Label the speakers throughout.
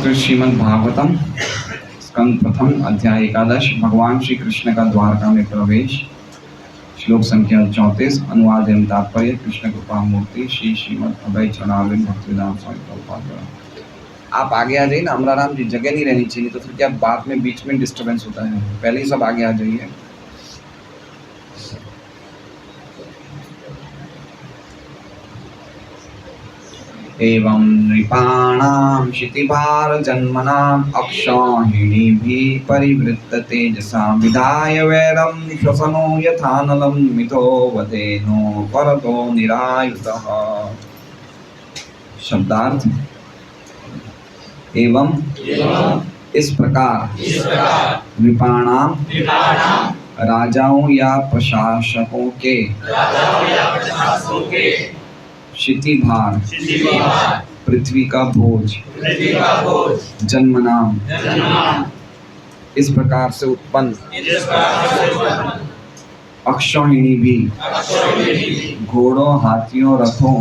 Speaker 1: तो श्रीमद् भागवतम स्कंद प्रथम अध्याय 11 भगवान श्री कृष्ण का द्वारका में प्रवेश। श्लोक संख्या 34। अनुवाद एवं तात्पर्य कृष्ण कृपा मूर्ति श्री श्रीमद् अभय चरणारविंद भक्तिवेदांत स्वामी प्रभुपाद। आप आगे आ जाइए ना अमराराम जी, जगह नहीं रहनी चाहिए तो फिर क्या बाद में बीच में डिस्टर्बेंस होता है। पहले ही सब आगे आ जाइए। एवं नृपाणां क्षितिभारजन्मनाम् अक्षौहिणीभिः परिवृत्त तेजसा विधाय वैरं श्वसनो यथानलं मिथो वदेनो परतो निरायुधः। शब्दार्थ एवं इस प्रकार नृपाणां राजाओं या प्रशासकों के क्षितिभार पृथ्वी का बोझ जन्मनाम इस प्रकार से उत्पन्न अक्षौहिणी भी घोड़ों हाथियों रथों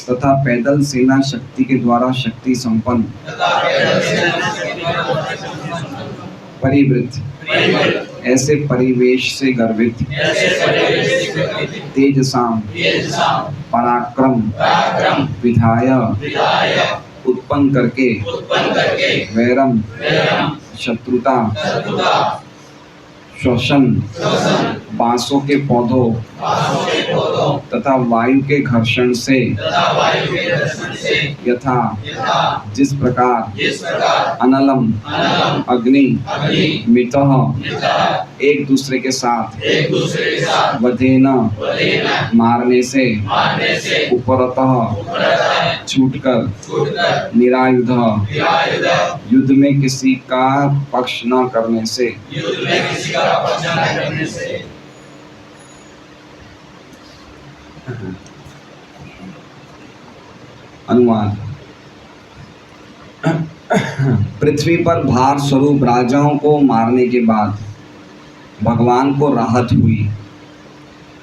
Speaker 1: तथा पैदल सेना शक्ति के द्वारा शक्ति संपन्न परिवृत्त ऐसे परिवेश से गर्वित तेजसाम पराक्रम विधाय उत्पन्न करके वैरम शत्रुता श्वसन बांसों के पौधों तथा वायु के घर्षण से यथा जिस प्रकार अनलम अग्नि मितः एक दूसरे के साथ वधेन मारने से उपरतः छूटकर निरायुध युद्ध में किसी का पक्ष न करने से अनुवाद। पृथ्वी पर भार स्वरूप राजाओं को मारने के बाद भगवान को राहत हुई।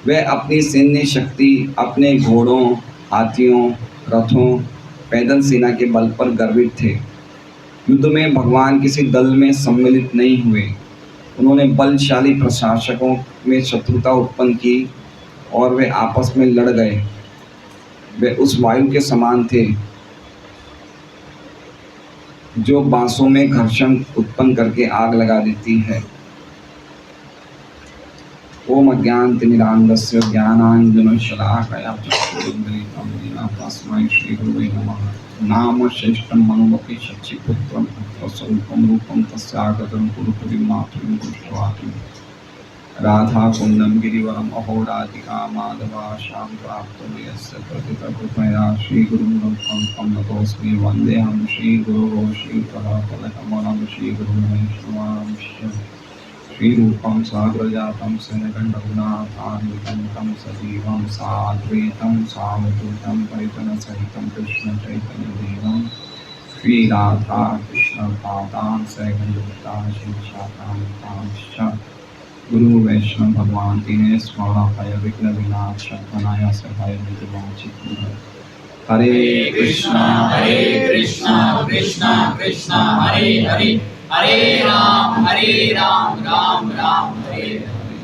Speaker 1: वे अपनी सैन्य शक्ति अपने घोड़ों हाथियों रथों पैदल सेना के बल पर गर्वित थे। युद्ध में भगवान किसी दल में सम्मिलित नहीं हुए। उन्होंने बलशाली प्रशासकों में शत्रुता उत्पन्न की और वे आपस में लड़ गए। वे उस वायु के समान थे जो बांसों में घर्षण उत्पन्न करके आग लगा देती है। ओम अज्ञानतिमिरान्धस्य ज्ञानाञ्जनशलाकया चक्षुरुन्मीलितं तस्मै श्रीगुरुवे नमः। नाम श्रेष्ठं मनुमपि शचीपुत्रं स्वरूपं रूपं तस्यागतं कुरुपुरीं मातुरीं दृष्ट्वापि राधा कुंदम गिरिवरम अहोराधिका माधवाशां प्राप्तो यस्य प्रतितकृपया श्रीगुरुं नमः नतोऽस्मि वन्देऽहं श्रीगुरोः श्रीकरकमलं श्रीगुरुं वैष्णवांश्च श्रीरूपं साग्रजातं सनगण्डगुणान्वितं तं सजीवं साद्वैतं सावधूतं परिजनसहितं कृष्णचैतन्यदेवं श्रीराधा कृष्णपादान् सैकण्डयुक्ताः शिवशाखान्वितांश्च गुरु वैष्णव भगवान तीन स्मरण भय विघ्न विनाशनाय सहाय निधिवांछित। हरे कृष्णा कृष्णा कृष्णा हरे हरे हरे राम राम राम हरे हरे।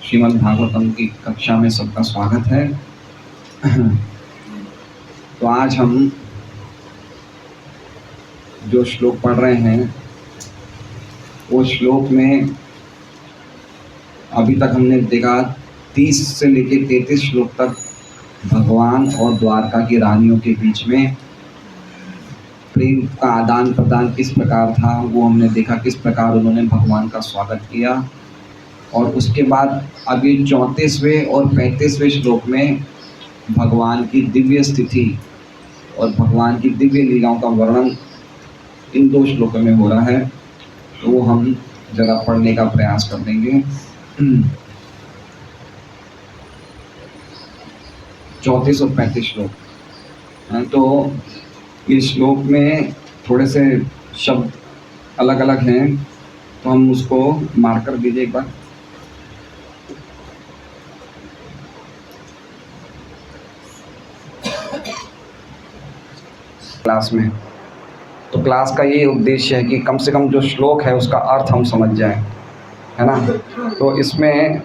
Speaker 1: श्रीमद् भागवतम की कक्षा में सबका स्वागत है। तो आज हम जो श्लोक पढ़ रहे हैं वो श्लोक में अभी तक हमने देखा 30 से लेकर 33 श्लोक तक भगवान और द्वारका की रानियों के बीच में प्रेम का आदान प्रदान किस प्रकार था वो हमने देखा, किस प्रकार उन्होंने भगवान का स्वागत किया। और उसके बाद अभी 34वें और 35वें श्लोक में भगवान की दिव्य स्थिति और भगवान की दिव्य लीलाओं का वर्णन इन 2 श्लोकों में हो रहा है। तो वो हम जरा पढ़ने का प्रयास कर देंगे। 34 और 35 श्लोक। तो इस श्लोक में थोड़े से शब्द अलग अलग हैं, तो हम उसको मार्क कर दीजिए एक बार। क्लास में। तो क्लास का ये उद्देश्य है कि कम से कम जो श्लोक है उसका अर्थ हम समझ जाएं, है ना। तो इसमें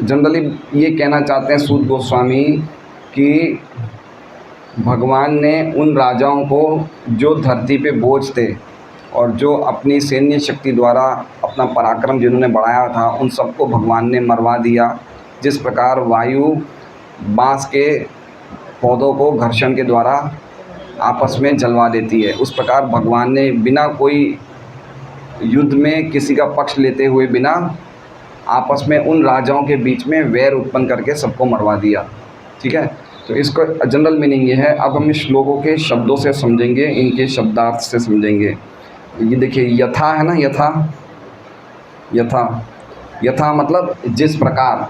Speaker 1: जनरली ये कहना चाहते हैं सूत गोस्वामी कि भगवान ने उन राजाओं को जो धरती पे बोझ थे और जो अपनी सैन्य शक्ति द्वारा अपना पराक्रम जिन्होंने बढ़ाया था उन सबको भगवान ने मरवा दिया। जिस प्रकार वायु बाँस के पौधों को घर्षण के द्वारा आपस में जलवा देती है, उस प्रकार भगवान ने बिना कोई युद्ध में किसी का पक्ष लेते हुए बिना आपस में उन राजाओं के बीच में वैर उत्पन्न करके सबको मरवा दिया। ठीक है, तो इसका जनरल मीनिंग ये है। अब हम इस श्लोकों के शब्दों से समझेंगे, इनके शब्दार्थ से समझेंगे। ये देखिए, यथा है ना, यथा, यथा, यथा मतलब जिस प्रकार,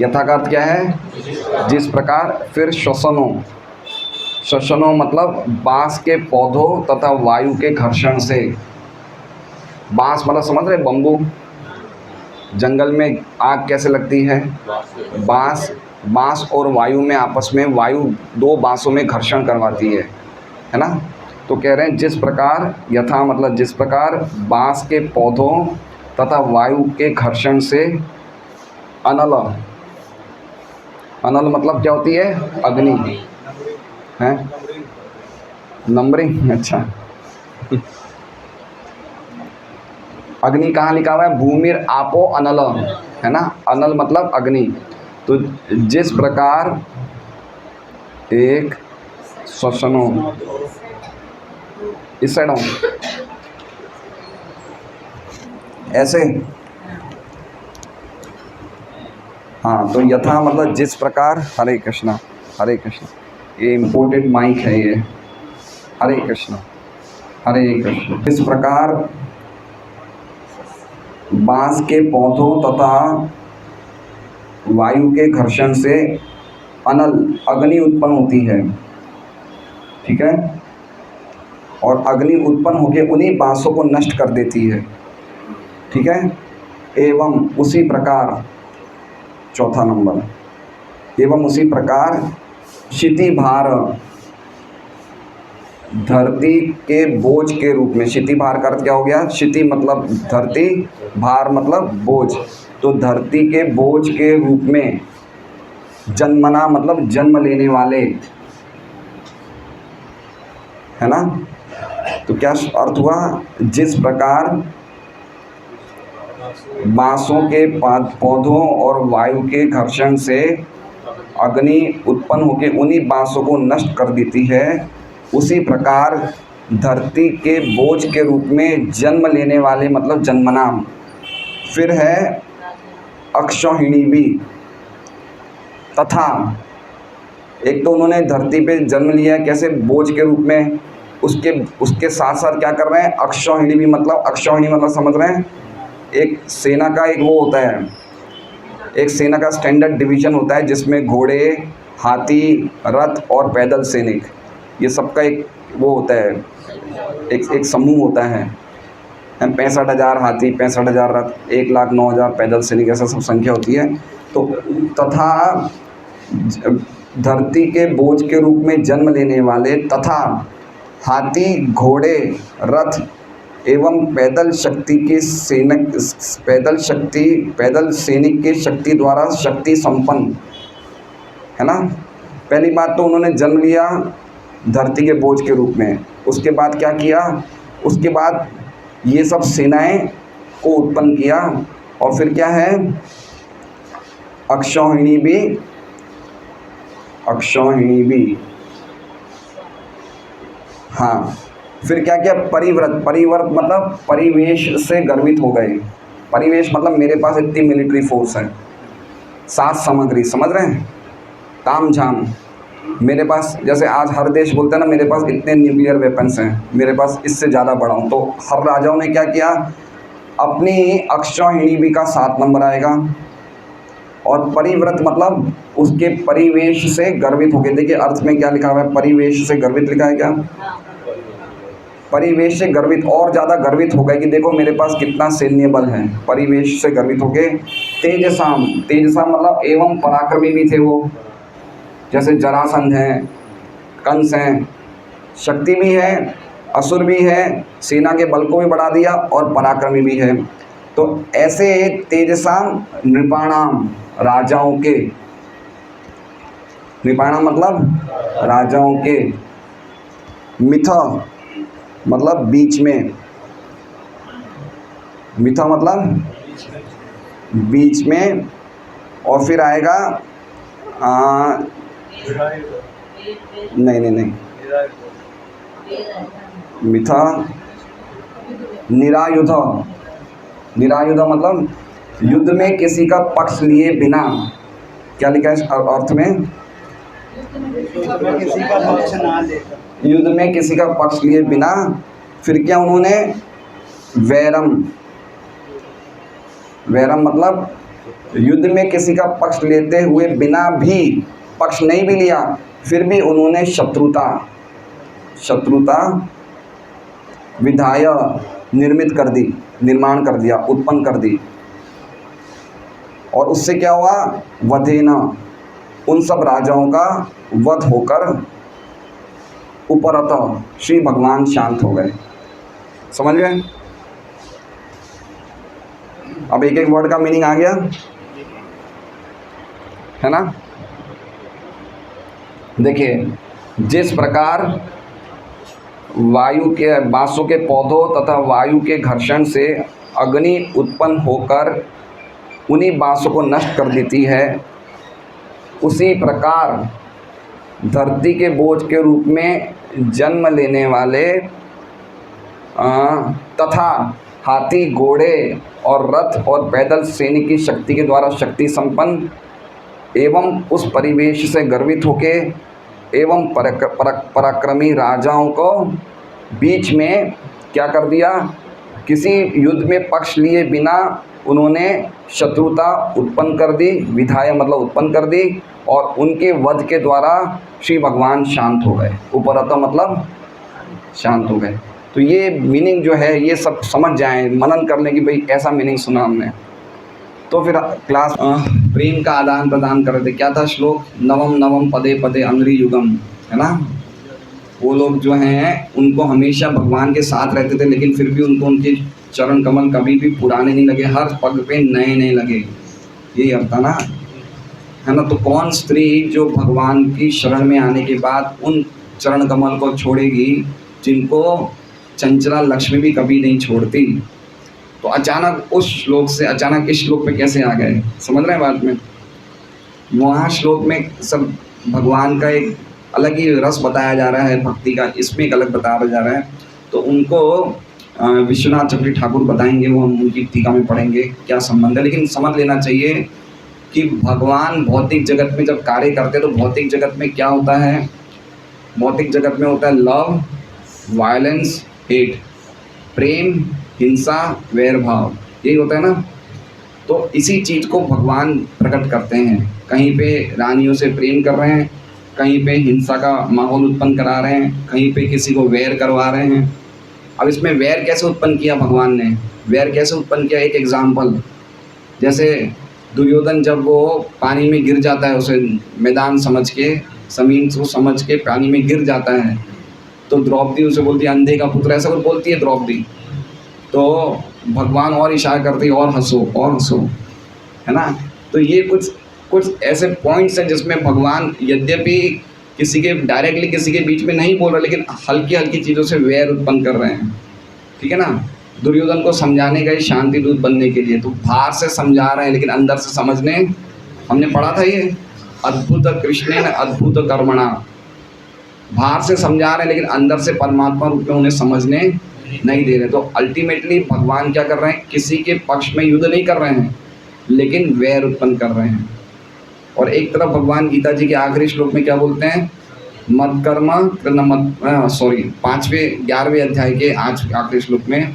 Speaker 1: यथा का अर्थ क्या है, जिस प्रकार। फिर श्वसनों, श्वसनों मतलब बाँस के पौधों तथा वायु के घर्षण से। बाँस मतलब समझ रहे, बम्बू, जंगल में आग कैसे लगती है, बाँस और वायु में आपस में वायु दो बाँसों में घर्षण करवाती है ना। तो कह रहे हैं जिस प्रकार, यथा मतलब जिस प्रकार बाँस के पौधों तथा वायु के घर्षण से अनल, अनल मतलब क्या होती है, अग्नि है, नंबरिंग, अच्छा। अग्नि कहाँ लिखा हुआ है, भूमिर आपो अनल, है ना। अनल मतलब अग्नि। तो जिस प्रकार एक श्वसनों, इस साइड ऐसे, हाँ। तो यथा मतलब जिस प्रकार, हरे कृष्णा, हरे कृष्णा, ये इम्पोर्टेंट माइक है ये, हरे कृष्णा, हरे कृष्णा। इस प्रकार बाँस के पौधों तथा वायु के घर्षण से अनल, अग्नि उत्पन्न होती है, ठीक है। और अग्नि उत्पन्न होकर उन्हीं बाँसों को नष्ट कर देती है, ठीक है। एवं उसी प्रकार, चौथा नंबर, एवं उसी प्रकार क्षिति भार, धरती के बोझ के रूप में। क्षिति भार का अर्थ क्या हो गया, क्षिति मतलब धरती, भार मतलब बोझ। तो धरती के बोझ के रूप में, जन्मना मतलब जन्म लेने वाले, है ना। तो क्या अर्थ हुआ, जिस प्रकार बाँसों के पौधों और वायु के घर्षण से अग्नि उत्पन्न होकर उन्हीं बाँसों को नष्ट कर देती है, उसी प्रकार धरती के बोझ के रूप में जन्म लेने वाले मतलब जन्मनाम। फिर है अक्षौहिणी भी, तथा एक तो उन्होंने धरती पे जन्म लिया कैसे, बोझ के रूप में, उसके साथ साथ क्या कर रहे हैं, अक्षौहिणी भी मतलब, अक्षौहिणी मतलब समझ रहे हैं, एक सेना का एक वो होता है, एक सेना का स्टैंडर्ड डिवीज़न होता है जिसमें घोड़े, हाथी, रथ और पैदल सैनिक, ये सबका एक वो होता है, एक समूह होता है। 65,000 हाथी, 65,000 रथ, 1,09,000 पैदल सैनिक, ऐसा सब संख्या होती है। तो तथा धरती के बोझ के रूप में जन्म लेने वाले तथा हाथी, घोड़े, रथ एवं पैदल सैनिक की शक्ति द्वारा शक्ति संपन्न, है ना। पहली बात तो उन्होंने जन्म लिया धरती के बोझ के रूप में, उसके बाद क्या किया, उसके बाद ये सब सेनाएं को उत्पन्न किया, और फिर क्या है, अक्षौहिणी भी, हाँ। फिर क्या किया, परिव्रत मतलब परिवेश से गर्वित हो गए। परिवेश मतलब मेरे पास इतनी मिलिट्री फोर्स है, साथ सामग्री, समझ रहे हैं, ताम झाम, मेरे पास, जैसे आज हर देश बोलते हैं ना, मेरे पास इतने न्यूक्लियर वेपन्स हैं, मेरे पास इससे ज़्यादा बढ़ाऊँ। तो हर राजाओं ने क्या किया, अपनी अक्षौहिणी भी का 7 नंबर आएगा। और परिव्रत मतलब उसके परिवेश से गर्वित हो गए। देखिए अर्थ में क्या लिखा हुआ है, परिवेश से गर्वित लिखा है क्या, परिवेश से गर्वित, और ज़्यादा गर्वित हो गए कि देखो मेरे पास कितना सैन्य बल है, परिवेश से गर्वित हो गए। तेजसाम मतलब एवं पराक्रमी भी थे वो, जैसे जरासंध हैं, कंस हैं, शक्ति भी है, असुर भी है, सेना के बल को भी बढ़ा दिया और पराक्रमी भी है। तो ऐसे तेजसाम नृपाणाम, राजाओं के, नृपाणाम मतलब राजाओं के, मिथ मतलब बीच में, मिथ मतलब बीच में, और फिर आएगा नहीं मिथा, निरायुध, निरायुध मतलब युद्ध में किसी का पक्ष लिए बिना, क्या लिखा है इस अर्थ में, युद्ध में किसी का पक्ष लिए बिना। फिर क्या उन्होंने, वैरम, वैरम मतलब युद्ध में किसी का पक्ष लेते हुए बिना भी, पक्ष नहीं भी लिया फिर भी उन्होंने शत्रुता, शत्रुता विधाय निर्मित कर दी, निर्माण कर दिया, उत्पन्न कर दी। और उससे क्या हुआ, वधेन, उन सब राजाओं का वध होकर उपरत श्री भगवान शांत हो गए। समझ गए? अब एक एक वर्ड का मीनिंग आ गया है ना। देखिए, जिस प्रकार वायु के, बांसों के पौधों तथा वायु के घर्षण से अग्नि उत्पन्न होकर उन्हीं बांसों को नष्ट कर देती है, उसी प्रकार धरती के बोझ के रूप में जन्म लेने वाले तथा हाथी, घोड़े और रथ और पैदल सैनिक की शक्ति के द्वारा शक्ति संपन्न एवं उस परिवेश से गर्वित होके एवं पराक्रमी राजाओं को बीच में क्या कर दिया, किसी युद्ध में पक्ष लिए बिना उन्होंने शत्रुता उत्पन्न कर दी, विधाय मतलब उत्पन्न कर दी, और उनके वध के द्वारा श्री भगवान शांत हो गए। उपरत मतलब शांत हो गए। तो ये मीनिंग जो है ये सब समझ जाएं, मनन कर लें कि भाई ऐसा मीनिंग सुना हमने। तो फिर क्लास प्रेम का आदान प्रदान कर रहे थे। क्या था श्लोक, नवम नवम पदे पदे अंग्री युगम, है ना। वो लोग जो हैं उनको हमेशा भगवान के साथ रहते थे, लेकिन फिर भी उनको उनके चरण कमल कभी भी पुराने नहीं लगे, हर पग पे नए नए लगे। यही अर्थ था ना, है ना। तो कौन स्त्री जो भगवान की शरण में आने के बाद उन चरण कमल को छोड़ेगी जिनको चंचला लक्ष्मी भी कभी नहीं छोड़ती। तो अचानक उस श्लोक से अचानक इस श्लोक पे कैसे आ गए, समझ रहे हैं बात में। वहाँ श्लोक में सब भगवान का एक अलग ही रस बताया जा रहा है भक्ति का, इसमें एक अलग बताया जा रहा है। तो उनको विश्वनाथ चक्रवर्ती ठाकुर बताएंगे, वो हम उनकी टीका में पढ़ेंगे क्या संबंध है। लेकिन समझ लेना चाहिए कि भगवान भौतिक जगत में जब कार्य करते हैं तो भौतिक जगत में क्या होता है, भौतिक जगत में होता है लव, वायलेंस, हेट, प्रेम, हिंसा, वैर भाव, यही होता है ना। तो इसी चीज़ को भगवान प्रकट करते हैं। कहीं पे रानियों से प्रेम कर रहे हैं, कहीं पे हिंसा का माहौल उत्पन्न करा रहे हैं, कहीं पे किसी को वैर करवा रहे हैं। अब इसमें वैर कैसे उत्पन्न किया भगवान ने, वैर कैसे उत्पन्न किया, एक एग्जाम्पल, जैसे दुर्योधन जब वो पानी में गिर जाता है, उसे मैदान समझ के, ज़मीन को समझ के पानी में गिर जाता है, तो द्रौपदी उसे बोलती है अंधे का पुत्र, ऐसा कुछ बोलती है द्रौपदी। तो भगवान और इशारा करते और हंसो और हंसो, है ना। तो ये कुछ ऐसे पॉइंट्स हैं जिसमें भगवान यद्यपि किसी के डायरेक्टली किसी के बीच में नहीं बोल रहे, लेकिन हल्की हल्की चीज़ों से वैर उत्पन्न कर रहे हैं, ठीक है ना। दुर्योधन को समझाने का, शांति दूत बनने के लिए, तो बाहर से समझा रहे हैं लेकिन अंदर से समझने, हमने पढ़ा था ये अद्भुत कृष्ण ने अद्भुत कर्मणा, बाहर से समझा रहे हैं लेकिन अंदर से परमात्मा रूप में उन्हें समझने नहीं दे रहे। तो अल्टीमेटली भगवान क्या कर रहे हैं, किसी के पक्ष में युद्ध नहीं कर रहे हैं लेकिन वैर उत्पन्न कर रहे हैं। और एक तरफ भगवान गीता जी के आखिरी श्लोक में क्या बोलते हैं, मत कर्म कृण मत 5वें 11वें अध्याय के आखिरी श्लोक में,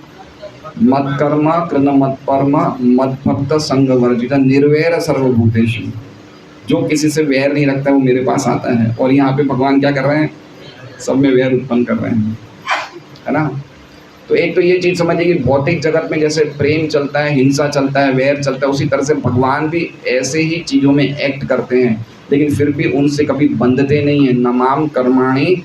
Speaker 1: मत कर्म कृण मत परम मत भक्त संग वर्जित निर्वैर सर्वभूतेषु, जो किसी से वैर नहीं रखता वो मेरे पास आता है। और यहाँ पे भगवान क्या कर रहे हैं, सब में वैर उत्पन्न कर रहे हैं, है ना। तो एक तो ये चीज़ समझिए कि भौतिक जगत में जैसे प्रेम चलता है, हिंसा चलता है, वैर चलता है, उसी तरह से भगवान भी ऐसे ही चीज़ों में एक्ट करते हैं, लेकिन फिर भी उनसे कभी बंधते नहीं हैं। नमाम कर्माणि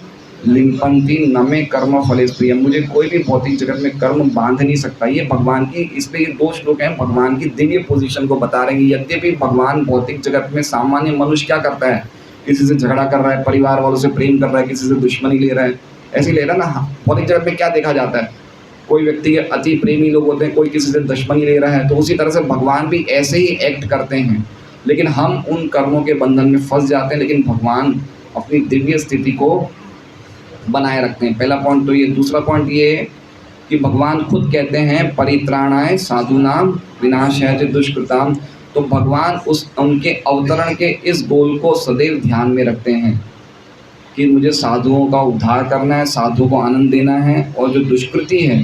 Speaker 1: लिंपंती न मे कर्म फलेस प्रियम, मुझे कोई भी भौतिक जगत में कर्म बांध नहीं सकता। ये भगवान की, इसलिए ये 2 श्लोक हैं भगवान की दिव्य पोजीशन को बता रहे हैं। यद्यपि भगवान भौतिक जगत में सामान्य मनुष्य क्या करता है, किसी से झगड़ा कर रहा है, परिवार वालों से प्रेम कर रहा है, किसी से दुश्मनी ले रहा है, ऐसे ले रहा है ना। भौतिक जगत में क्या देखा जाता है, कोई व्यक्ति के अति प्रेमी लोग होते हैं, कोई किसी से दुश्मनी ले रहा है, तो उसी तरह से भगवान भी ऐसे ही एक्ट करते हैं। लेकिन हम उन कर्मों के बंधन में फंस जाते हैं, लेकिन भगवान अपनी दिव्य स्थिति को बनाए रखते हैं। पहला पॉइंट तो ये। दूसरा पॉइंट ये है कि भगवान खुद कहते हैं परित्राणाय साधुनाम विनाशाय च दुष्कृताम। तो भगवान उस उनके अवतरण के इस गोल को सदैव ध्यान में रखते हैं कि मुझे साधुओं का उद्धार करना है, साधुओं को आनंद देना है, और जो दुष्कृति है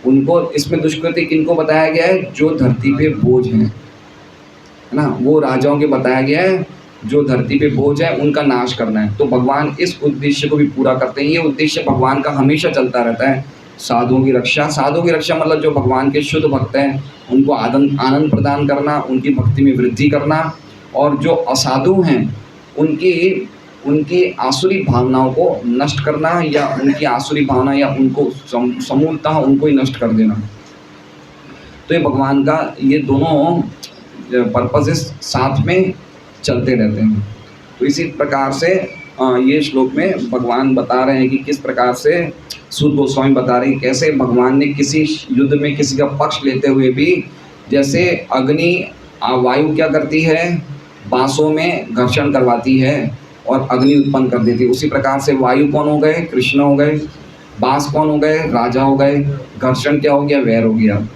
Speaker 1: उनको, इसमें दुष्कृति किनको बताया गया है, जो धरती पे बोझ हैं, है ना, वो राजाओं के बताया गया है, जो धरती पे बोझ है उनका नाश करना है। तो भगवान इस उद्देश्य को भी पूरा करते हैं। ये उद्देश्य भगवान का हमेशा चलता रहता है, साधुओं की रक्षा। साधुओं की रक्षा मतलब जो भगवान के शुद्ध भक्त हैं उनको आनंद प्रदान करना, उनकी भक्ति में वृद्धि करना, और जो असाधु हैं उनकी आसुरी भावनाओं को नष्ट करना, या उनकी आसुरी भावना या उनको समूलतः उनको ही नष्ट कर देना। तो ये भगवान का ये दोनों पर्पसेस साथ में चलते रहते हैं। तो इसी प्रकार से ये श्लोक में भगवान बता रहे हैं कि किस प्रकार से, सूत गोस्वामी बता रहे हैं कैसे भगवान ने किसी युद्ध में किसी का पक्ष लेते हुए भी, जैसे अग्नि वायु क्या करती है, बांसों में घर्षण करवाती है और अग्नि उत्पन्न कर देती है, उसी प्रकार से वायु कौन हो गए, कृष्ण हो गए, बांस कौन हो गए, राजा हो गए, घर्षण क्या हो गया, वैर हो गया।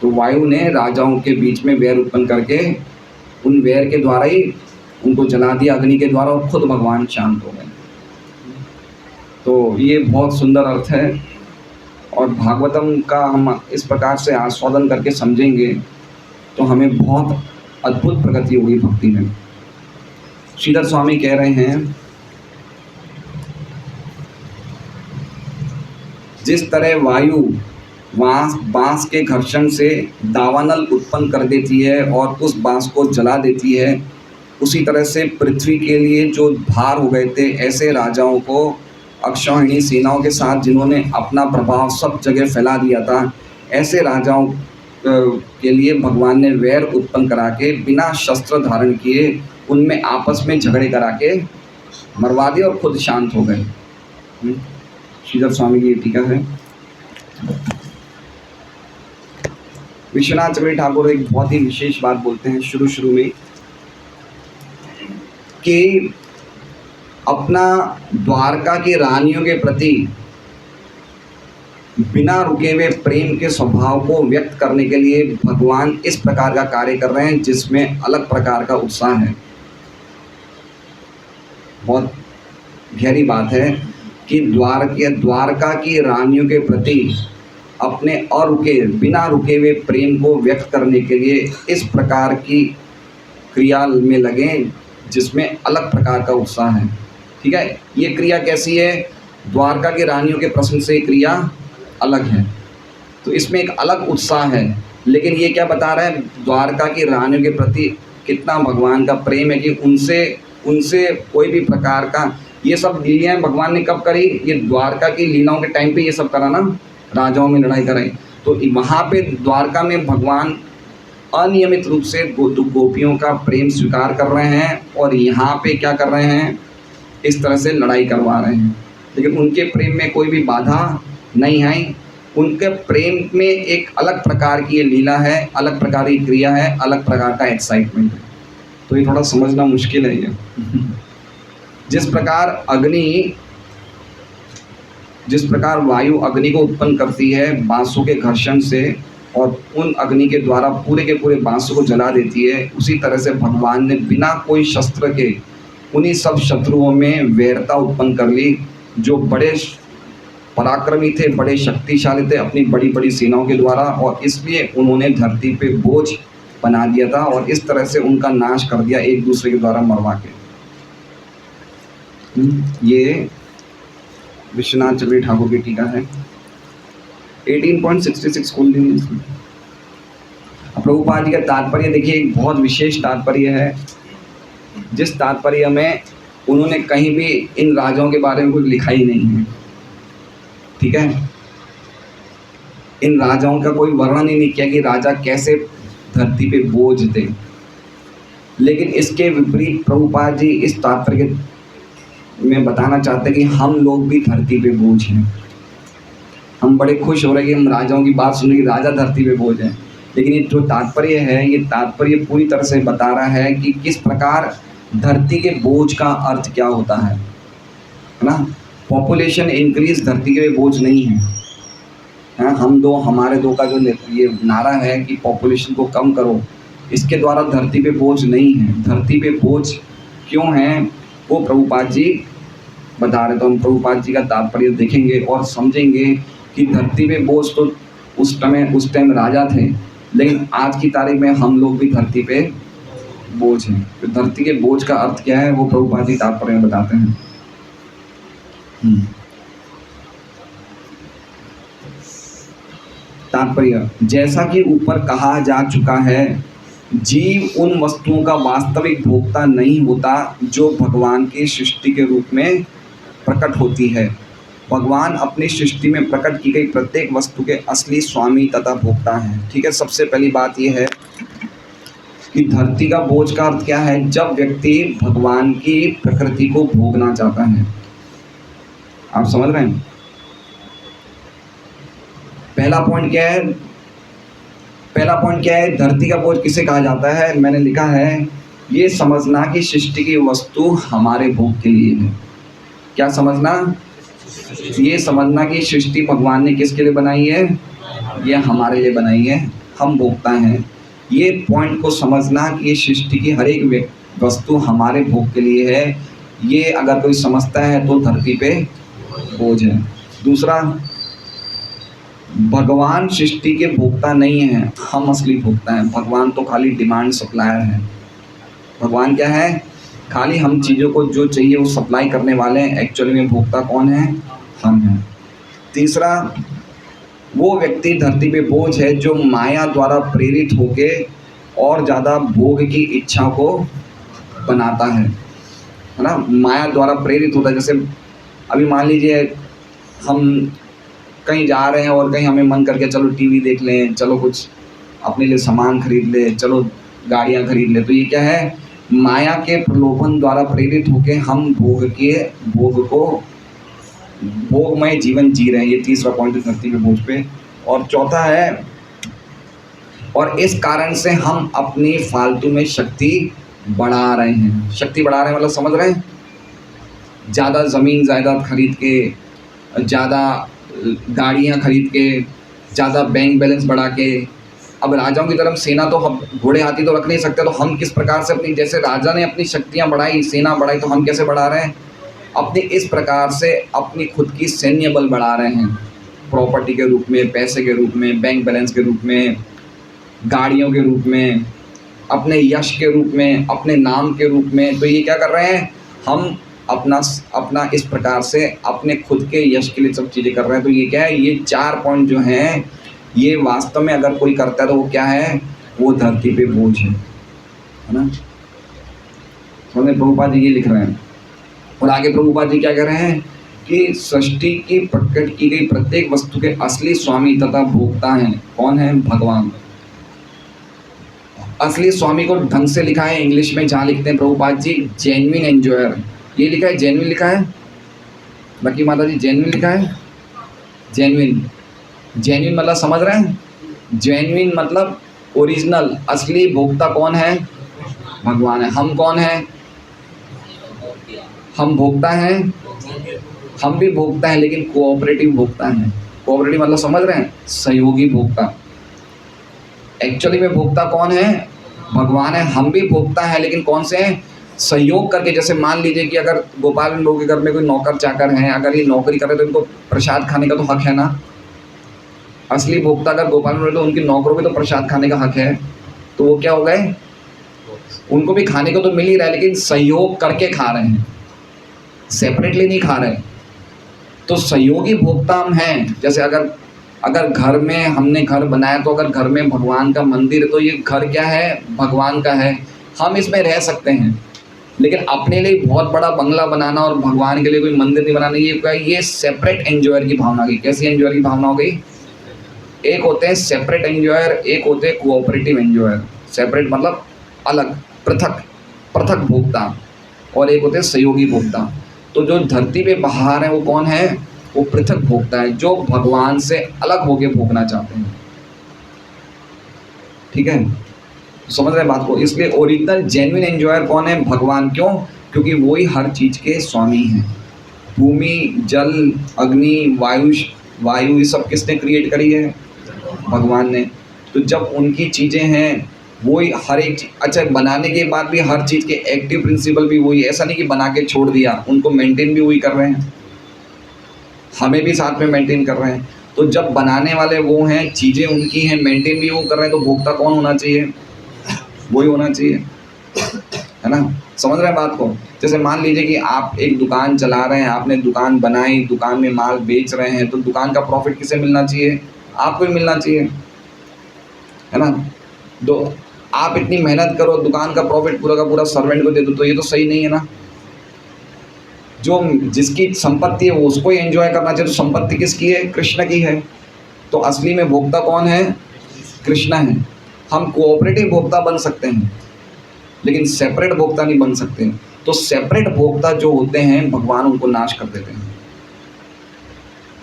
Speaker 1: तो वायु ने राजाओं के बीच में वैर उत्पन्न करके उन वैर के द्वारा ही उनको जला दिया अग्नि के द्वारा, और खुद भगवान शांत हो गए। तो ये बहुत सुंदर अर्थ है, और भागवतम का हम इस प्रकार से आस्वादन करके समझेंगे तो हमें बहुत अद्भुत प्रगति होगी भक्ति में। श्रीधर स्वामी कह रहे हैं, जिस तरह वायु बांस के घर्षण से दावानल उत्पन्न कर देती है और उस बांस को जला देती है, उसी तरह से पृथ्वी के लिए जो भार हो गए थे, ऐसे राजाओं को अक्षौहिणी सेनाओं के साथ जिन्होंने अपना प्रभाव सब जगह फैला दिया था, ऐसे राजाओं के लिए भगवान ने वैर उत्पन्न करा के बिना शस्त्र धारण किए उनमें आपस में झगड़े करा के मरवा दिए और खुद शांत हो गए। श्रीधर स्वामी की टीका है। विश्वनाथ चक्रवर्ती ठाकुर एक बहुत ही विशेष बात बोलते हैं शुरू में कि अपना द्वारका की रानियों के प्रति बिना रुके हुए प्रेम के स्वभाव को व्यक्त करने के लिए भगवान इस प्रकार का कार्य कर रहे हैं, जिसमें अलग प्रकार का उत्साह है। बहुत गहरी बात है कि द्वारका की रानियों के प्रति अपने बिना रुके हुए प्रेम को व्यक्त करने के लिए इस प्रकार की क्रिया में लगे, जिसमें अलग प्रकार का उत्साह है। ठीक है, ये क्रिया कैसी है, द्वारका की रानियों के प्रश्न से क्रिया अलग है, तो इसमें एक अलग उत्साह है। लेकिन ये क्या बता रहा है, द्वारका की रानियों के प्रति कितना भगवान का प्रेम है कि उनसे कोई भी प्रकार का, ये सब लीलाएं भगवान ने कब करी, ये द्वारका की लीलाओं के टाइम पे ये सब करा ना, राजाओं में लड़ाई कराई। तो वहाँ पे द्वारका में भगवान अनियमित रूप से गोपियों का प्रेम स्वीकार कर रहे हैं, और यहाँ पे क्या कर रहे हैं, इस तरह से लड़ाई करवा रहे हैं। लेकिन उनके प्रेम में कोई भी बाधा नहीं आई, उनके प्रेम में एक अलग प्रकार की ये लीला है, अलग प्रकार की क्रिया है, अलग प्रकार का एक्साइटमेंट है। तो ये थोड़ा समझना मुश्किल है ये। जिस प्रकार वायु अग्नि को उत्पन्न करती है बांसों के घर्षण से, और उन अग्नि के द्वारा पूरे के पूरे बांसों को जला देती है, उसी तरह से भगवान ने बिना कोई शस्त्र के उन्हीं सब शत्रुओं में वैरता उत्पन्न कर ली, जो बड़े पराक्रमी थे, बड़े शक्तिशाली थे अपनी बड़ी बड़ी सेनाओं के द्वारा, और इसलिए उन्होंने धरती पे बोझ बना दिया था, और इस तरह से उनका नाश कर दिया एक दूसरे के द्वारा मरवा के। ये विश्वनाथ चक्रवर्ती ठाकुर की टीका है। 18.66 खोल देंगे इसमें। प्रभुपाद जी का तात्पर्य देखिए, एक बहुत विशेष तात्पर्य है, जिस तात्पर्य में उन्होंने कहीं भी इन राजाओं के बारे में कुछ लिखा ही नहीं है, ठीक है। इन राजाओं का कोई वर्णन ही नहीं किया कि राजा कैसे धरती पे बोझ थे। लेकिन इसके विपरीत प्रभुपाद जी इस तात्पर्य में बताना चाहते हैं कि हम लोग भी धरती पे बोझ हैं। हम बड़े खुश हो रहे हैं कि हम राजाओं की बात सुन रहे कि राजा धरती पे बोझ हैं, लेकिन ये जो तात्पर्य है, ये तात्पर्य पूरी तरह से बता रहा है कि किस प्रकार धरती के बोझ का अर्थ क्या होता है ना। पॉपुलेशन इंक्रीज धरती के बोझ नहीं है, हाँ। हमारे दो का जो ये नारा है कि पॉपुलेशन को कम करो, इसके द्वारा धरती पे बोझ नहीं है। धरती पे बोझ क्यों है वो प्रभुपाद जी बता रहे। तो हम प्रभुपाद जी का तात्पर्य देखेंगे और समझेंगे कि धरती पे बोझ तो उस टाइम राजा थे, लेकिन आज की तारीख में हम लोग भी धरती पे बोझ हैं। तो धरती के बोझ का अर्थ क्या है वो प्रभुपाद जी तात्पर्य में बताते हैं। तात्पर्य, जैसा कि ऊपर कहा जा चुका है, जीव उन वस्तुओं का वास्तविक भोक्ता नहीं होता जो भगवान की सृष्टि के रूप में प्रकट होती है। भगवान अपनी सृष्टि में प्रकट की गई प्रत्येक वस्तु के असली स्वामी तथा भोक्ता हैं, ठीक है। सबसे पहली बात यह है कि धरती का बोझ का अर्थ क्या है, जब व्यक्ति भगवान की प्रकृति को भोगना चाहता है। आप समझ रहे हैं। पहला पॉइंट क्या है, धरती का बोझ किसे कहा जाता है। मैंने लिखा है, ये समझना कि सृष्टि की वस्तु हमारे भोग के लिए है। क्या समझना, ये समझना कि सृष्टि भगवान ने किसके लिए बनाई है, ये हमारे लिए बनाई है, हम भोगता हैं। ये पॉइंट को समझना कि ये सृष्टि की हर एक वस्तु हमारे भोग के लिए है, ये अगर कोई समझता है तो धरती पे बोझ है। दूसरा, भगवान सृष्टि के भोक्ता नहीं है, हम असली भोक्ता हैं। भगवान तो खाली डिमांड सप्लायर है। भगवान क्या है, खाली हम चीज़ों को जो चाहिए वो सप्लाई करने वाले हैं। एक्चुअली में भोक्ता कौन है, हम हैं। तीसरा, वो व्यक्ति धरती पे बोझ है जो माया द्वारा प्रेरित होके और ज़्यादा भोग की इच्छा को बनाता है ना। माया द्वारा प्रेरित होता है। जैसे अभी मान लीजिए हम कहीं जा रहे हैं और कहीं हमें मन करके चलो टीवी देख लें, चलो कुछ अपने लिए सामान खरीद ले, चलो गाड़ियाँ खरीद ले, तो ये क्या है, माया के प्रलोभन द्वारा प्रेरित होके हम भोगमय जीवन जी रहे हैं। ये तीसरा पॉइंट है धरती के बोझ पे। और चौथा है, और इस कारण से हम अपनी फालतू में शक्ति बढ़ा रहे हैं। शक्ति बढ़ा रहे हैं मतलब समझ रहे हैं, ज़्यादा ज़मीन जायदाद खरीद के, ज़्यादा गाड़ियाँ खरीद के, ज़्यादा बैंक बैलेंस बढ़ा के। अब राजाओं की तरफ सेना तो हम घोड़े हाथी तो रख नहीं सकते, तो हम किस प्रकार से अपनी, जैसे राजा ने अपनी शक्तियाँ बढ़ाई, सेना बढ़ाई, तो हम कैसे बढ़ा रहे हैं, अपनी इस प्रकार से अपनी खुद की सैन्य बल बढ़ा रहे हैं। प्रॉपर्टी के रूप में, पैसे के रूप में, बैंक बैलेंस के रूप में, गाड़ियों के रूप में, अपने यश के रूप में, अपने नाम के रूप में। तो ये क्या कर रहे हैं, हम अपना इस प्रकार से अपने खुद के यश के लिए सब चीज़ें कर रहे हैं। तो ये क्या है, ये 4 पॉइंट जो हैं, ये वास्तव में अगर कोई करता है तो वो क्या है, वो धरती पे बोझ है ना। तो प्रभुपाद जी ये लिख रहे हैं। और आगे प्रभुपाद जी क्या कह रहे हैं कि सृष्टि की प्रकट की गई प्रत्येक वस्तु के असली स्वामी तथा भोक्ता हैं। कौन है, भगवान। असली स्वामी को ढंग से लिखा है इंग्लिश में, जहाँ लिखते हैं प्रभुपाद जी जेन्युइन एंजॉयर, ये लिखा है, जेन्युइन लिखा है। बाकी माता जी जेन्युइन लिखा है, जेन्युइन मतलब समझ रहे हैं, जेन्युइन मतलब ओरिजिनल, असली भोक्ता कौन है, भगवान है। हम कौन है, हम भोक्ता हैं, हम भी भोक्ता हैं, लेकिन कोऑपरेटिव भोक्ता हैं। कोऑपरेटिव मतलब समझ रहे हैं, सहयोगी भोक्ता। एक्चुअली में भोक्ता कौन है, भगवान है। हम भी भोक्ता हैं, लेकिन कौन से हैं, सहयोग करके। जैसे मान लीजिए कि अगर गोपाल लोगों के घर में कोई नौकर चाकर हैं, अगर ये नौकरी करे तो इनको प्रसाद खाने का तो हक है ना। असली भोक्ता अगर गोपाल में तो उनके नौकरों को तो प्रसाद खाने का हक है। तो वो क्या हो गए, उनको भी खाने को तो मिल ही रहा है, लेकिन सहयोग करके खा रहे हैं, सेपरेटली नहीं खा रहे। तो सहयोगी भोक्ता हम हैं। जैसे अगर घर में हमने घर बनाया, तो अगर घर में भगवान का मंदिर है तो ये घर क्या है, भगवान का है। हम इसमें रह सकते हैं, लेकिन अपने लिए बहुत बड़ा बंगला बनाना और भगवान के लिए कोई मंदिर नहीं बनाना, ये सेपरेट एंजॉयर की भावना गई। कैसी एंजॉयर की भावना हो गई? एक होते हैं सेपरेट एंजॉयर, एक होते हैं कोऑपरेटिव एंजॉयर। सेपरेट मतलब अलग, पृथक, पृथक भोक्ता, और एक होते हैं सहयोगी भोक्ता। तो जो धरती पे बाहर है वो कौन है? वो पृथक भोक्ता है, जो भगवान से अलग होके भोगना चाहते हैं। ठीक है, समझ रहे हैं बात को? इसलिए ओरिजिनल जेन्युइन एंजॉयर कौन है? भगवान। क्यों? क्योंकि वही हर चीज के स्वामी हैं। भूमि, जल, अग्नि, वायु ये सब किसने क्रिएट करी है? भगवान ने। तो जब उनकी चीजें हैं, वही हर एक चीज, अच्छा बनाने के बाद भी हर चीज के एक्टिव प्रिंसिपल भी वही, ऐसा नहीं कि बना के छोड़ दिया, उनको मेंटेन भी वही कर रहे हैं, हमें भी साथ में मेंटेन कर रहे हैं। तो जब बनाने वाले वो हैं, चीजें उनकी हैं, मेंटेन भी वो कर रहे हैं, तो भोक्ता कौन होना चाहिए? वही होना चाहिए, है ना? समझ रहे हैं बात को? जैसे मान लीजिए कि आप एक दुकान चला रहे हैं, आपने दुकान बनाई, दुकान में माल बेच रहे हैं, तो दुकान का प्रॉफिट किसे मिलना चाहिए? आपको ही मिलना चाहिए, है ना? तो आप इतनी मेहनत करो, दुकान का प्रॉफिट पूरा का पूरा सर्वेंट को दे दो, तो ये तो सही नहीं है ना। जो जिसकी संपत्ति है वो उसको ही एंजॉय करना चाहिए। तो संपत्ति किसकी है? कृष्ण की है। तो असली में भोक्ता कौन है? कृष्ण है। हम कोऑपरेटिव भोक्ता बन सकते हैं, लेकिन सेपरेट भोक्ता नहीं बन सकते। तो सेपरेट भोक्ता जो होते हैं, भगवान उनको नाश कर देते हैं,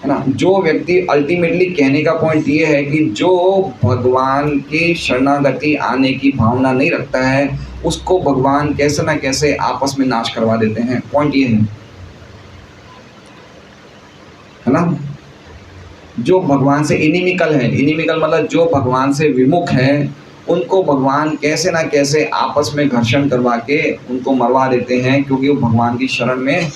Speaker 1: है ना? जो व्यक्ति, अल्टीमेटली कहने का पॉइंट ये है कि जो भगवान की शरणागति आने की भावना नहीं रखता है, उसको भगवान कैसे ना कैसे आपस में नाश करवा देते हैं। पॉइंट ये है ना? जो भगवान से इनिमिकल है, इनिमिकल मतलब जो भगवान से विमुख है, उनको भगवान कैसे ना कैसे आपस में घर्षण करवा के उनको मरवा देते हैं, क्योंकि वो भगवान की शरण में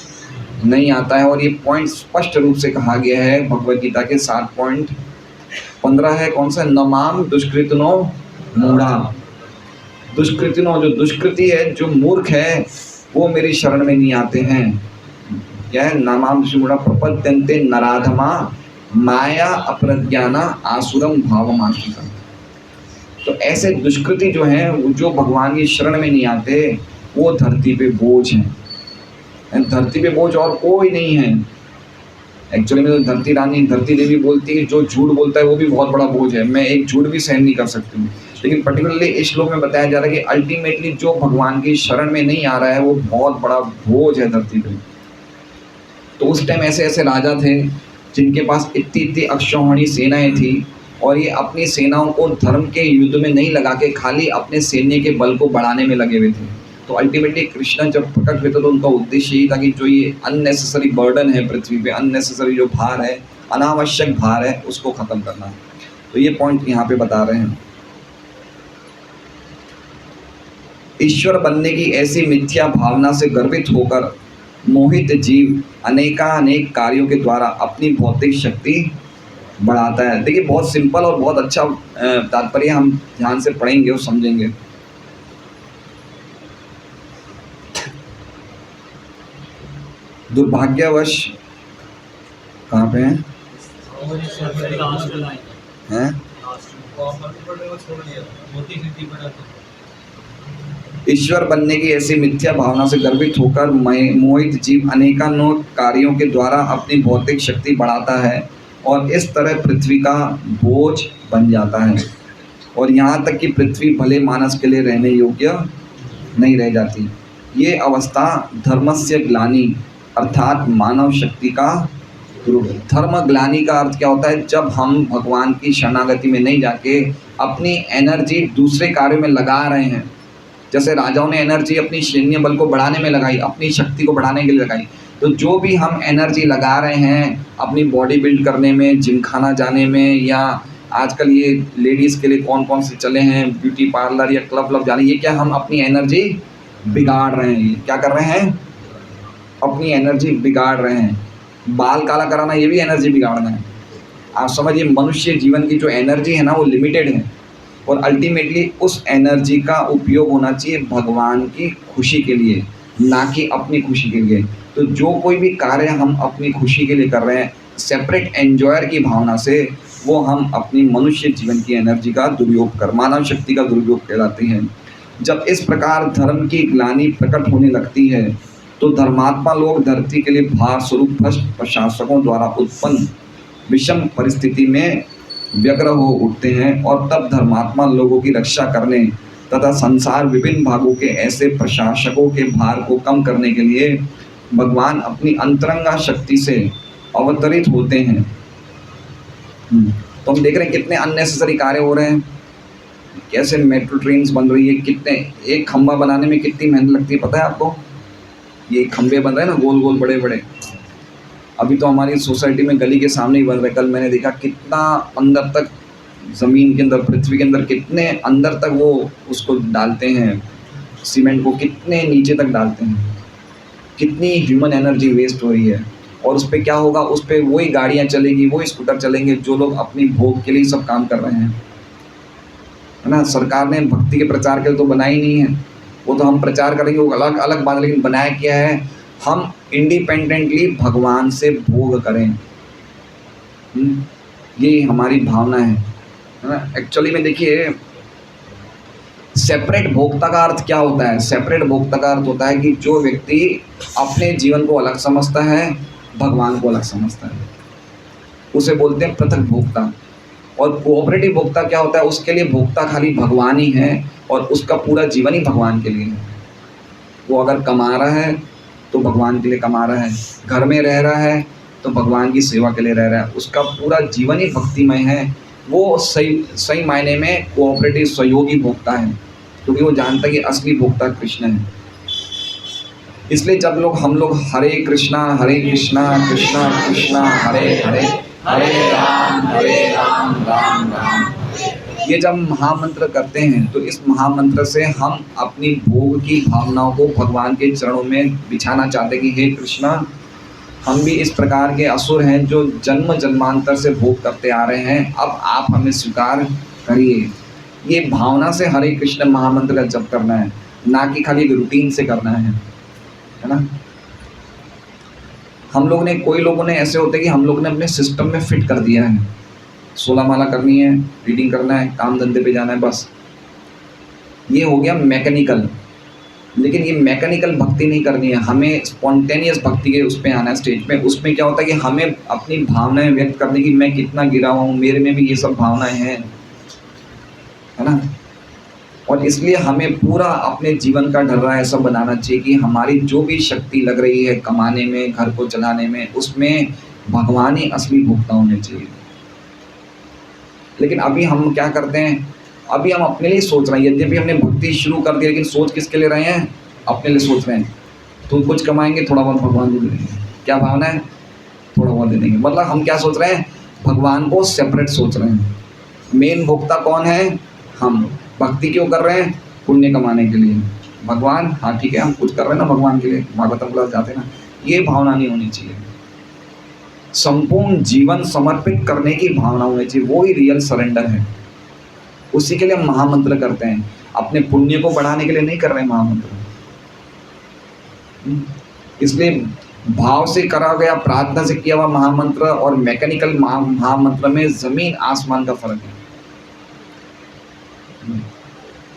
Speaker 1: नहीं आता है। और ये पॉइंट स्पष्ट रूप से कहा गया है भगवद गीता के 7.15 है, कौन सा? नमाम दुष्कृतिनो मूढ़ा। दुष्कृतिनो, जो दुष्कृति है, जो मूर्ख है, वो मेरी शरण में नहीं आते हैं। क्या है? नामाम दुष्कृतिनो प्रपद्यन्ते नराधमा माया अप्रज्ञाना आसुरम भावमाश्रिता। तो ऐसे दुष्कृति जो हैं, वो जो भगवान की शरण में नहीं आते, वो धरती पे बोझ हैं। धरती पे बोझ और कोई नहीं है। एक्चुअली में तो धरती रानी, धरती देवी बोलती है, जो झूठ बोलता है वो भी बहुत बड़ा बोझ है, मैं एक झूठ भी सहन नहीं कर सकती हूँ। लेकिन पर्टिकुलरली इस श्लोक में बताया जा रहा है कि अल्टीमेटली जो भगवान की शरण में नहीं आ रहा है, वो बहुत बड़ा बोझ है धरती पे। तो उस टाइम ऐसे ऐसे राजा थे जिनके पास इतनी इतनी अक्षौहिणी सेनाएं थी, और ये अपनी सेनाओं को धर्म के युद्ध में नहीं लगा के खाली अपने सैन्य के बल को बढ़ाने में लगे हुए थे। तो अल्टीमेटली कृष्ण जब प्रकट हुए थे, तो उनका उद्देश्य यही था कि जो ये अननेसेसरी बर्डन है पृथ्वी पे, अननेसेसरी जो भार है, अनावश्यक भार है, उसको खत्म करना है। तो ये पॉइंट यहाँ पे बता रहे हैं। ईश्वर बनने की ऐसी मिथ्या भावना से गर्वित होकर मोहित जीव अनेकानेक कार्यों के द्वारा अपनी भौतिक शक्ति बढ़ाता है। देखिए, बहुत सिंपल और बहुत अच्छा तात्पर्य, हम ध्यान से पढ़ेंगे और समझेंगे। दुर्भाग्यवश कहाँ पे हैं? ईश्वर बनने की ऐसी मिथ्या भावना से गर्वित होकर मोहित जीव अनेकानेक कार्यों के द्वारा अपनी भौतिक शक्ति बढ़ाता है, और इस तरह पृथ्वी का बोझ बन जाता है, और यहाँ तक कि पृथ्वी भले मानस के लिए रहने योग्य नहीं रह जाती। ये अवस्था धर्मस्य ग्लानि अर्थात मानव शक्ति का धर्म ग्लानि का अर्थ क्या होता है? जब हम भगवान की शरणागति में नहीं जाके अपनी एनर्जी दूसरे कार्य में लगा रहे हैं। जैसे राजाओं ने एनर्जी अपनी सैन्य बल को बढ़ाने में लगाई, अपनी शक्ति को बढ़ाने के लिए लगाई। तो जो भी हम एनर्जी लगा रहे हैं अपनी बॉडी बिल्ड करने में, जिम खाना जाने में, या आजकल ये लेडीज़ के लिए कौन कौन से चले हैं, ब्यूटी पार्लर या क्लब जाने, ये क्या हम अपनी एनर्जी बिगाड़ रहे हैं? ये क्या कर रहे हैं? अपनी एनर्जी बिगाड़ रहे हैं। बाल काला कराना, ये भी एनर्जी बिगाड़ना है। आप समझिए, मनुष्य जीवन की जो एनर्जी है ना, वो लिमिटेड है, और अल्टीमेटली उस एनर्जी का उपयोग होना चाहिए भगवान की खुशी के लिए, ना कि अपनी खुशी के लिए। तो जो कोई भी कार्य हम अपनी खुशी के लिए कर रहे हैं, सेपरेट एंजॉयर की भावना से, वो हम अपनी मनुष्य जीवन की एनर्जी का दुरुपयोग कर, मानव शक्ति का दुरुपयोग कहलाती है। जब इस प्रकार धर्म की ग्लानि प्रकट होने लगती है तो धर्मात्मा लोग धरती के लिए भार स्वरूप भ्रष्ट प्रशासकों द्वारा उत्पन्न विषम परिस्थिति में व्यग्र हो उठते हैं और तब धर्मात्मा लोगों की रक्षा करने तथा संसार विभिन्न भागों के ऐसे प्रशासकों के भार को कम करने के लिए भगवान अपनी अंतरंगा शक्ति से अवतरित होते हैं। तो हम देख रहे हैं कितने अननेसेसरी कार्य हो रहे हैं, कैसे मेट्रो ट्रेन्स बन रही है, कितने एक खंभा बनाने में कितनी मेहनत लगती है पता है आपको। ये खंभे बन रहे हैं ना गोल गोल बड़े बड़े, अभी तो हमारी सोसाइटी में गली के सामने ही बन रहे। कल मैंने देखा कितना अंदर तक ज़मीन के अंदर, पृथ्वी के अंदर कितने अंदर तक वो उसको डालते हैं, सीमेंट को कितने नीचे तक डालते हैं, कितनी ह्यूमन एनर्जी वेस्ट हो रही है। और उस पर क्या होगा, उस पर वही गाड़ियाँ चलेगी, वही स्कूटर चलेंगे जो लोग अपनी भोग के लिए सब काम कर रहे हैं, है ना। सरकार ने भक्ति के प्रचार के लिए तो बनाई नहीं है, वो तो हम प्रचार करेंगे वो अलग अलग बात, लेकिन बनाया क्या है, हम इंडिपेंडेंटली भगवान से भोग करें। ये हमारी भावना है ना। एक्चुअली में देखिए सेपरेट भोक्ता का अर्थ क्या होता है। सेपरेट भोक्ता का अर्थ होता है कि जो व्यक्ति अपने जीवन को अलग समझता है, भगवान को अलग समझता है, उसे बोलते हैं पृथक भोक्ता। और कोऑपरेटिव भोक्ता क्या होता है, उसके लिए भोक्ता खाली भगवान ही है और उसका पूरा जीवन ही भगवान के लिए है। वो अगर कमा रहा है तो भगवान के लिए कमा रहा है, घर में रह रहा है तो भगवान की सेवा के लिए रह रहा है, उसका पूरा जीवन ही भक्तिमय है। वो सही मायने में कोऑपरेटिव सहयोगी भोक्ता है, क्योंकि वो जानता है कि असली भोक्ता कृष्ण है। इसलिए जब हम लोग हरे कृष्णा कृष्णा कृष्णा हरे हरे, हरे राम राम राम, ये जब महामंत्र करते हैं तो इस महामंत्र से हम अपनी भोग की भावनाओं को भगवान के चरणों में बिछाना चाहते हैं कि हे कृष्णा, हम भी इस प्रकार के असुर हैं जो जन्म जन्मांतर से भोग करते आ रहे हैं, अब आप हमें स्वीकार करिए। ये भावना से हरे कृष्ण महामंत्र का जप करना है, ना कि खाली एक रूटीन से करना है ना। कोई लोगों ने ऐसे होते हैं कि हम लोग ने अपने सिस्टम में फिट कर दिया है, 16 माला करनी है, रीडिंग करना है, काम धंधे पे जाना है, बस ये हो गया मैकेनिकल। लेकिन ये मैकेनिकल भक्ति नहीं करनी है, हमें स्पॉन्टेनियस भक्ति के उस पर आना है स्टेज पे। उसमें क्या होता है कि हमें अपनी भावनाएं व्यक्त करने की, मैं कितना गिरा हुआ हूँ, मेरे में भी ये सब भावनाएं हैं, है ना। और इसलिए हमें पूरा अपने जीवन का ढर्रा ऐसा बनाना चाहिए कि हमारी जो भी शक्ति लग रही है कमाने में, घर को चलाने में, उसमें भगवान ही असली भोक्ता होने चाहिए। लेकिन अभी हम क्या करते हैं, अभी हम अपने लिए सोच रहे हैं, यद्यपि हमने भक्ति शुरू कर दी, लेकिन सोच किसके लिए रहे हैं, अपने लिए सोच रहे हैं। तो कुछ कमाएंगे, थोड़ा बहुत भगवान को दे देंगे, क्या भावना है, थोड़ा बहुत दे देंगे। मतलब हम क्या सोच रहे हैं, भगवान को सेपरेट सोच रहे हैं। मेन भोक्ता कौन है, हम। भक्ति क्यों कर रहे हैं, पुण्य कमाने के लिए। भगवान, हाँ ठीक है, हम कुछ कर रहे हैं ना भगवान के लिए, भागवतम क्लास जाते हैं ना। ये भावना नहीं होनी चाहिए, संपूर्ण जीवन समर्पित करने की भावना होनी चाहिए, वो ही रियल सरेंडर है। उसी के लिए हम महामंत्र करते हैं, अपने पुण्य को बढ़ाने के लिए नहीं कर रहे हैं महामंत्र। इसलिए भाव से करा गया, प्रार्थना से किया हुआ महामंत्र और मैकेनिकल महामंत्र में जमीन आसमान का फर्क है।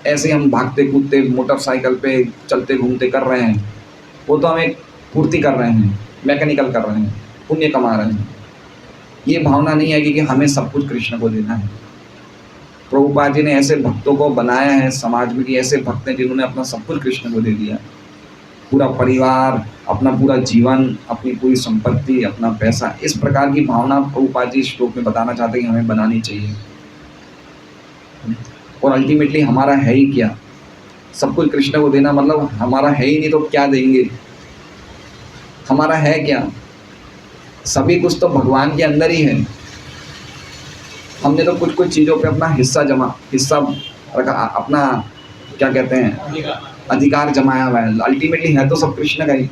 Speaker 1: ऐसे हम भागते कूदते मोटरसाइकिल पे चलते घूमते कर रहे हैं, वो तो हमें पूर्ति कर रहे हैं, मैकेनिकल कर रहे हैं, पुण्य कमा रहे हैं। ये भावना नहीं है कि हमें सब कुछ कृष्ण को देना है। प्रभुपाद जी ने ऐसे भक्तों को बनाया है समाज में कि ऐसे भक्त हैं जिन्होंने अपना सब कुछ कृष्ण को दे दिया, पूरा परिवार, अपना पूरा जीवन, अपनी पूरी संपत्ति, अपना पैसा। इस प्रकार की भावना प्रभुपाद जी श्लोक में बताना चाहते हैं कि हमें बनानी चाहिए। और अल्टीमेटली हमारा है ही क्या, सब कुछ कृष्ण को देना, मतलब हमारा है ही नहीं तो क्या देंगे, हमारा है क्या, सभी कुछ तो भगवान के अंदर ही है। हमने तो कुछ कुछ चीज़ों पे अपना हिस्सा रखा, अपना क्या कहते हैं, अधिकार जमाया हुआ है। अल्टीमेटली है तो सब कृष्ण का ही।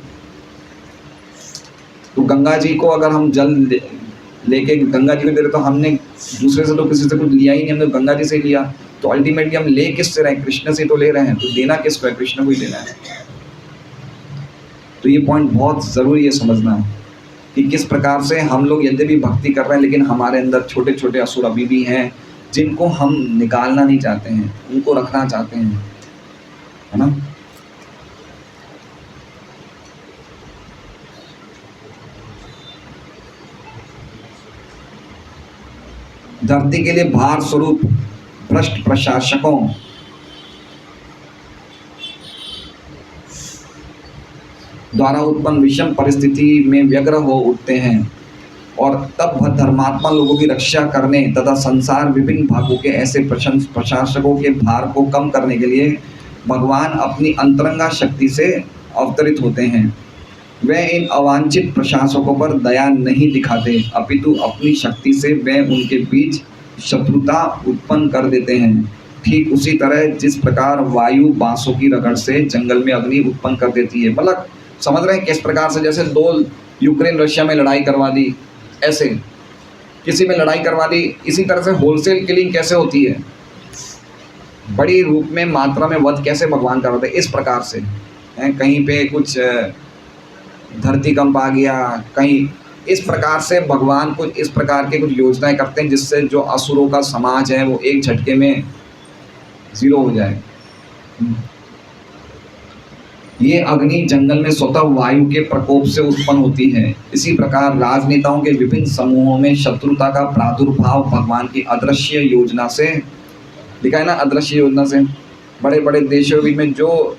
Speaker 1: तो गंगा जी को अगर हम जल लेके गंगा जी को दे रहे, तो हमने दूसरे से तो किसी से कुछ लिया ही नहीं, हमने गंगा जी से लिया। तो अल्टीमेटली हम ले किससे रहे, कृष्ण से तो ले रहे हैं, तो देना किसको है, कृष्ण को ही देना है। तो ये पॉइंट बहुत ज़रूरी है समझना कि किस प्रकार से हम लोग यद्यपि भक्ति कर रहे हैं, लेकिन हमारे अंदर छोटे छोटे असुर अभी भी हैं जिनको हम निकालना नहीं चाहते हैं, उनको रखना चाहते हैं। है ना। धरती के लिए भार स्वरूप भ्रष्ट प्रशासकों द्वारा उत्पन्न विषम परिस्थिति में व्यग्र हो उठते हैं और तब वह धर्मात्मा लोगों की रक्षा करने तथा संसार विभिन्न भागों के ऐसे प्रशासकों के भार को कम करने के लिए भगवान अपनी अंतरंगा शक्ति से अवतरित होते हैं। वे इन अवांछित प्रशासकों पर दया नहीं दिखाते, अपितु अपनी शक्ति से वे उनके बीच शत्रुता उत्पन्न कर देते हैं। ठीक उसी तरह जिस प्रकार वायु बांसों की रगड़ से जंगल में अग्नि उत्पन्न कर देती है। मतलब समझ रहे हैं किस प्रकार से, जैसे 2 यूक्रेन रशिया में लड़ाई करवा दी, ऐसे किसी में लड़ाई करवा दी, इसी तरह से होलसेल किलिंग कैसे होती है, बड़ी रूप में मात्रा में वध कैसे भगवान करवाते हैं, इस प्रकार से हैं। कहीं पे कुछ धरती कंप आ गया, कहीं इस प्रकार से भगवान कुछ इस प्रकार के कुछ योजनाएं करते हैं जिससे जो असुरों का समाज है वो एक झटके में 0 हो जाए। ये अग्नि जंगल में स्वतः वायु के प्रकोप से उत्पन्न होती है। इसी प्रकार राजनेताओं के विभिन्न समूहों में शत्रुता का प्रादुर्भाव भगवान की अदृश्य योजना से, लिखा है ना, अदृश्य योजना से। बड़े बड़े देशों में जो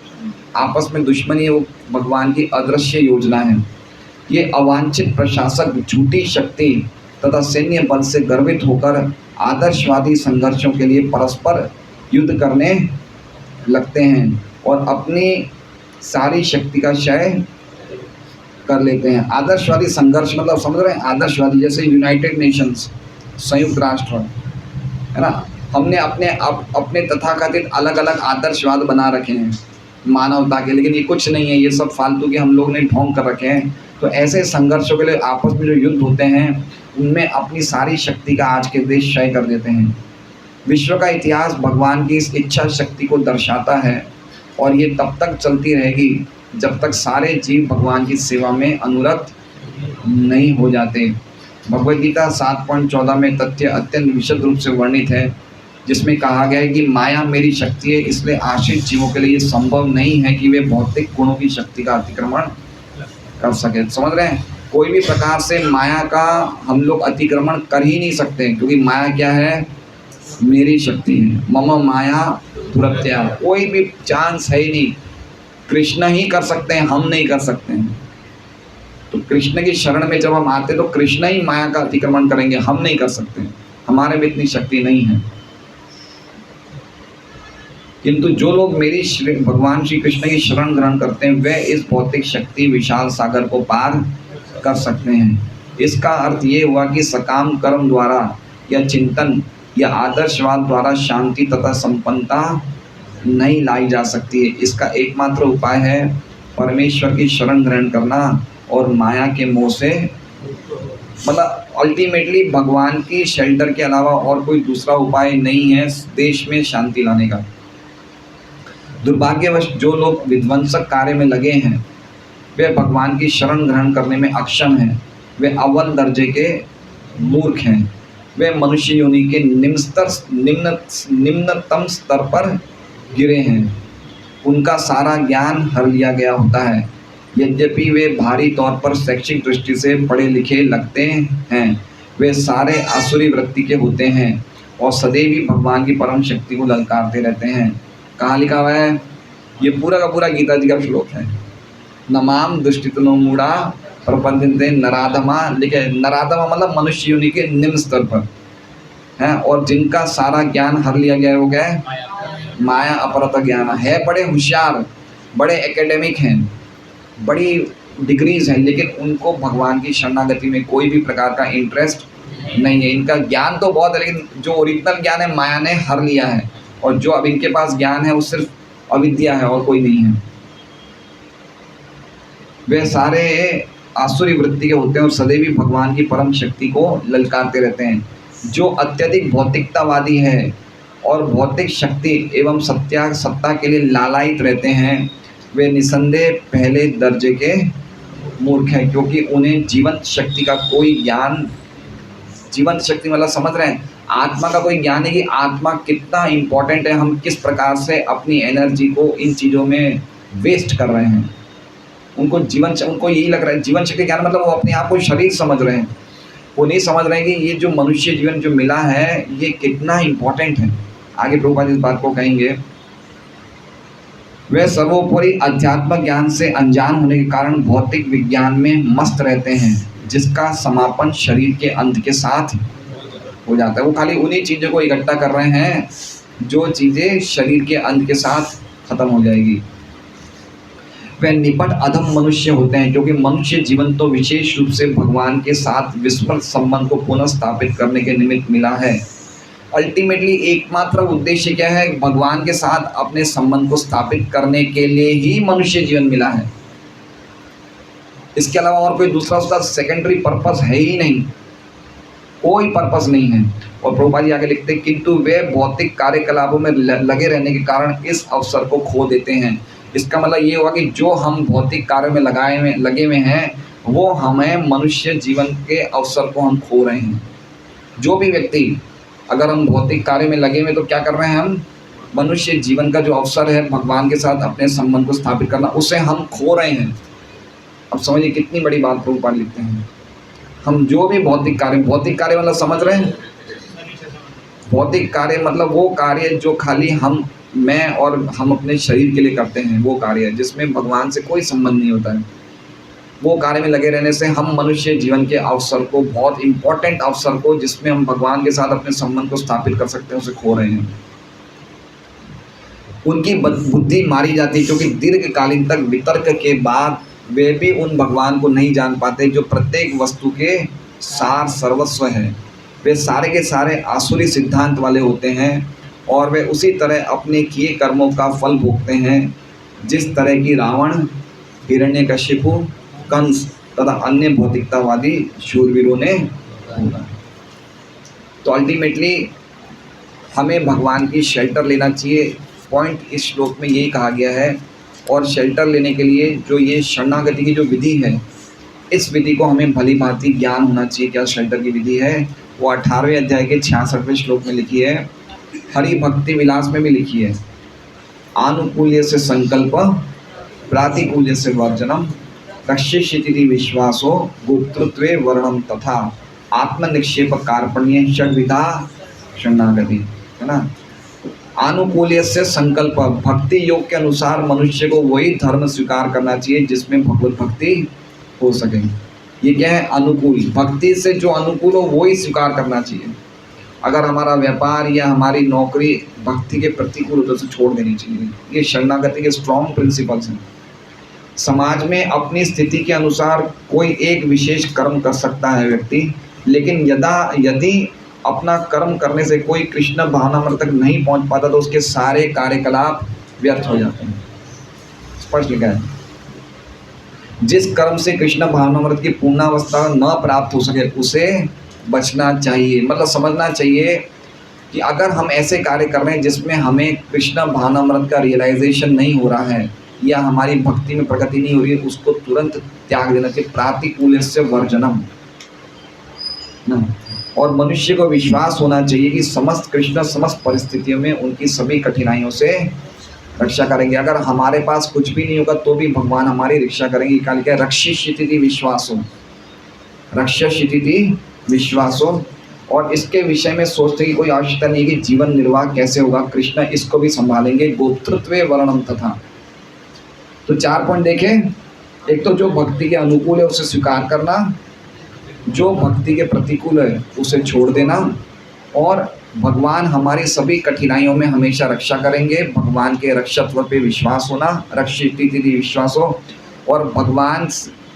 Speaker 1: आपस में दुश्मनी है वो भगवान की अदृश्य योजना है। ये अवांछित प्रशासक झूठी शक्ति तथा सैन्य बल से गर्वित होकर आदर्शवादी संघर्षों के लिए परस्पर युद्ध करने लगते हैं और अपनी सारी शक्ति का क्षय कर लेते हैं। आदर्शवादी संघर्ष मतलब समझ रहे हैं, आदर्शवादी जैसे यूनाइटेड नेशंस, संयुक्त राष्ट्र, है ना। हमने अपने तथाकथित अलग अलग आदर्शवाद बना रखे हैं मानवता के, लेकिन ये कुछ नहीं है, ये सब फालतू के हम लोग ने ढोंग कर रखे हैं। तो ऐसे संघर्षों के लिए आपस में जो युद्ध होते हैं उनमें अपनी सारी शक्ति का आज के देश क्षय कर देते हैं। विश्व का इतिहास भगवान की इस इच्छा शक्ति को दर्शाता है और ये तब तक चलती रहेगी जब तक सारे जीव भगवान की सेवा में अनुरक्त नहीं हो जाते। भगवद गीता 7.14 में तथ्य अत्यंत विशद रूप से वर्णित है, जिसमें कहा गया है कि माया मेरी शक्ति है, इसलिए आश्रित जीवों के लिए ये संभव नहीं है कि वे भौतिक गुणों की शक्ति का अतिक्रमण कर सके। समझ रहे हैं, कोई भी प्रकार से माया का हम लोग अतिक्रमण कर ही नहीं सकते, क्योंकि माया क्या है, मेरी शक्ति है। मम माया दुरत्या, कोई भी चांस है ही नहीं। कृष्ण ही कर सकते हैं, हम नहीं कर सकते हैं। तो कृष्ण की शरण में जब हम आते तो कृष्ण ही माया का अतिक्रमण करेंगे, हम नहीं कर सकते, हमारे में इतनी शक्ति नहीं है। किंतु जो लोग मेरी भगवान श्री कृष्ण की शरण ग्रहण करते हैं वे इस भौतिक शक्ति विशाल सागर को पार कर सकते हैं। इसका अर्थ ये हुआ कि सकाम कर्म द्वारा या चिंतन या आदर्शवाद द्वारा शांति तथा संपन्नता नहीं लाई जा सकती है। इसका एकमात्र उपाय है परमेश्वर की शरण ग्रहण करना और माया के मोह से, मतलब अल्टीमेटली भगवान की शेल्टर के अलावा और कोई दूसरा उपाय नहीं है देश में शांति लाने का। दुर्भाग्यवश जो लोग विध्वंसक कार्य में लगे हैं वे भगवान की शरण ग्रहण करने में अक्षम हैं। वे अव्वल दर्जे के मूर्ख हैं। वे मनुष्य योनि के निम्नतम स्तर पर गिरे हैं। उनका सारा ज्ञान हर लिया गया होता है। यद्यपि वे भारी तौर पर शैक्षिक दृष्टि से पढ़े लिखे लगते हैं, वे सारे आसुरी वृत्ति के होते हैं और सदैव ही भगवान की परम शक्ति को ललकारते रहते हैं। कहाँ लिखा हुआ है? ये पूरा का पूरा गीता जी का श्लोक है। नमाम दुष्टितनो मूढ़ा प्रपंचन्ते नराधमा, लिखे नराधमा मतलब मनुष्य योनि के निम्न स्तर पर हैं, और जिनका सारा ज्ञान हर लिया गया हो गया है माया अपरत ज्ञान है। बड़े होशियार, बड़े एकेडमिक हैं, बड़ी डिग्रीज हैं, लेकिन उनको भगवान की शरणागति में कोई भी प्रकार का इंटरेस्ट नहीं है। इनका ज्ञान तो बहुत है, लेकिन जो ओरिजिनल ज्ञान है माया ने हर लिया है, और जो अब इनके पास ज्ञान है वो सिर्फ अविद्या है और कोई नहीं है। वे सारे आसुरी वृत्ति के होते हैं और सदैव ही भगवान की परम शक्ति को ललकारते रहते हैं। जो अत्यधिक भौतिकतावादी है और भौतिक शक्ति एवं सत्ता के लिए लालायित रहते हैं वे निसंदेह पहले दर्जे के मूर्ख हैं, क्योंकि उन्हें जीवंत शक्ति का कोई ज्ञान, जीवंत शक्ति मतलब समझ रहे हैं, आत्मा का कोई ज्ञान है कि आत्मा कितना इम्पोर्टेंट है, हम किस प्रकार से अपनी एनर्जी को इन चीज़ों में वेस्ट कर रहे हैं। उनको यही लग रहा है जीवन शक्ति ज्ञान मतलब वो अपने आप को शरीर समझ रहे हैं। वो नहीं समझ रहे हैं कि ये जो मनुष्य जीवन जो मिला है ये कितना इम्पोर्टेंट है। आगे प्रभुपाद इस बात को कहेंगे। वे सर्वोपरि अध्यात्म ज्ञान से अनजान होने के कारण भौतिक विज्ञान में मस्त रहते हैं, जिसका समापन शरीर के अंत के साथ हो जाता है। वो खाली उन्हीं चीज़ों को इकट्ठा कर रहे हैं जो चीज़ें शरीर के अंत के साथ खत्म हो जाएगी। वे निपट अधम मनुष्य होते हैं, क्योंकि मनुष्य जीवन तो विशेष रूप से भगवान के साथ विस्मृत संबंध को पुनः स्थापित करने के निमित्त मिला है। अल्टीमेटली एकमात्र उद्देश्य क्या है? भगवान के साथ अपने संबंध को स्थापित करने के लिए ही मनुष्य जीवन मिला है। इसके अलावा और कोई दूसरा उसका सेकेंडरी पर्पस है ही नहीं, कोई पर्पस नहीं है। और प्रभुपाद जी आगे लिखते हैं, किंतु वे भौतिक कार्यकलापों में लगे रहने के कारण इस अवसर को खो देते हैं। इसका मतलब ये हुआ कि जो हम भौतिक कार्यों में लगे हुए हैं वो हमें मनुष्य जीवन के अवसर को हम खो रहे हैं। जो भी व्यक्ति अगर हम भौतिक कार्य में लगे हुए तो क्या कर रहे हैं? हम मनुष्य जीवन का जो अवसर है भगवान के साथ अपने संबंध को स्थापित करना, उसे हम खो रहे हैं। अब समझिए कितनी बड़ी बात प्रभुपाद लिखते हैं। हम जो भी भौतिक कार्य मतलब समझ रहे हैं? भौतिक कार्य मतलब वो कार्य जो खाली मैं और हम अपने शरीर के लिए करते हैं, वो कार्य है जिसमें भगवान से कोई संबंध नहीं होता है। वो कार्य में लगे रहने से हम मनुष्य जीवन के अवसर को, बहुत इम्पोर्टेंट अवसर को, जिसमें हम भगवान के साथ अपने संबंध को स्थापित कर सकते हैं, उसे खो रहे हैं। उनकी बुद्धि मारी जाती है, क्योंकि दीर्घकालीन तक वितर्क के बाद वे भी उन भगवान को नहीं जान पाते जो प्रत्येक वस्तु के सार सर्वस्व है। वे सारे के सारे आसुरी सिद्धांत वाले होते हैं और वे उसी तरह अपने किए कर्मों का फल भोगते हैं जिस तरह की रावण, हिरण्यकशिपु, कंस तथा अन्य भौतिकतावादी शूरवीरों ने भोगा। तो अल्टीमेटली हमें भगवान की शेल्टर लेना चाहिए। पॉइंट इस श्लोक में यही कहा गया है। और शेल्टर लेने के लिए जो ये शरणागति की जो विधि है, इस विधि को हमें भली भांति ज्ञान होना चाहिए। क्या शेल्टर की विधि है? वो 18वें अध्याय के 66वें श्लोक में लिखी है। हरि भक्ति विलास में भी लिखी है। आनुकूल्य से संकल्प, प्रातिकूल्य से वर्जनम, रक्षिष्यति विश्वासो, गुप्तृत्वे वर्णम तथा आत्मनिक्षेप कार्पण्य षड्विधा शरणागति, है ना। आनुकूल्य से संकल्प, भक्ति योग के अनुसार मनुष्य को वही धर्म स्वीकार करना चाहिए जिसमें भगवत भक्ति हो सके। ये क्या है? अनुकूल। भक्ति से जो अनुकूल हो वही स्वीकार करना चाहिए। अगर हमारा व्यापार या हमारी नौकरी भक्ति के प्रतिकूल हो तो उसे छोड़ देनी चाहिए। ये शरणागति के स्ट्रॉन्ग प्रिंसिपल्स हैं। समाज में अपनी स्थिति के अनुसार कोई एक विशेष कर्म कर सकता है व्यक्ति, लेकिन यदि अपना कर्म करने से कोई कृष्ण भावनामृत तक नहीं पहुंच पाता तो उसके सारे कार्यकलाप व्यर्थ हो जाते हैं। स्पष्ट लिखा है। जिस कर्म से कृष्ण भावनामृत की पूर्णावस्था न प्राप्त हो सके उसे बचना चाहिए। मतलब समझना चाहिए कि अगर हम ऐसे कार्य कर रहे हैं जिसमें हमें कृष्ण भावनामृत का रियलाइजेशन नहीं हो रहा है या हमारी भक्ति में प्रगति नहीं हो रही है, उसको तुरंत त्याग देना चाहिए। प्रातिकूल्य से वर्जनम। और मनुष्य को विश्वास होना चाहिए कि समस्त कृष्ण समस्त परिस्थितियों में उनकी सभी कठिनाइयों से रक्षा करेंगे। अगर हमारे पास कुछ भी नहीं होगा तो भी भगवान हमारी रक्षा करेंगे। क्या लिखा है? रक्षिष्यति विश्वासो, रक्षिष्यति विश्वासो। और इसके विषय में सोचने की कोई आवश्यकता नहीं कि जीवन निर्वाह कैसे होगा, कृष्ण इसको भी संभालेंगे। गोप्तृत्वे वर्णम तथा। तो 4 पॉइंट देखें। एक तो जो भक्ति के अनुकूल है उसे स्वीकार करना, जो भक्ति के प्रतिकूल है उसे छोड़ देना, और भगवान हमारी सभी कठिनाइयों में हमेशा रक्षा करेंगे। भगवान के रक्षत्व पे विश्वास होना, रक्षिष्यति विश्वास हो, और भगवान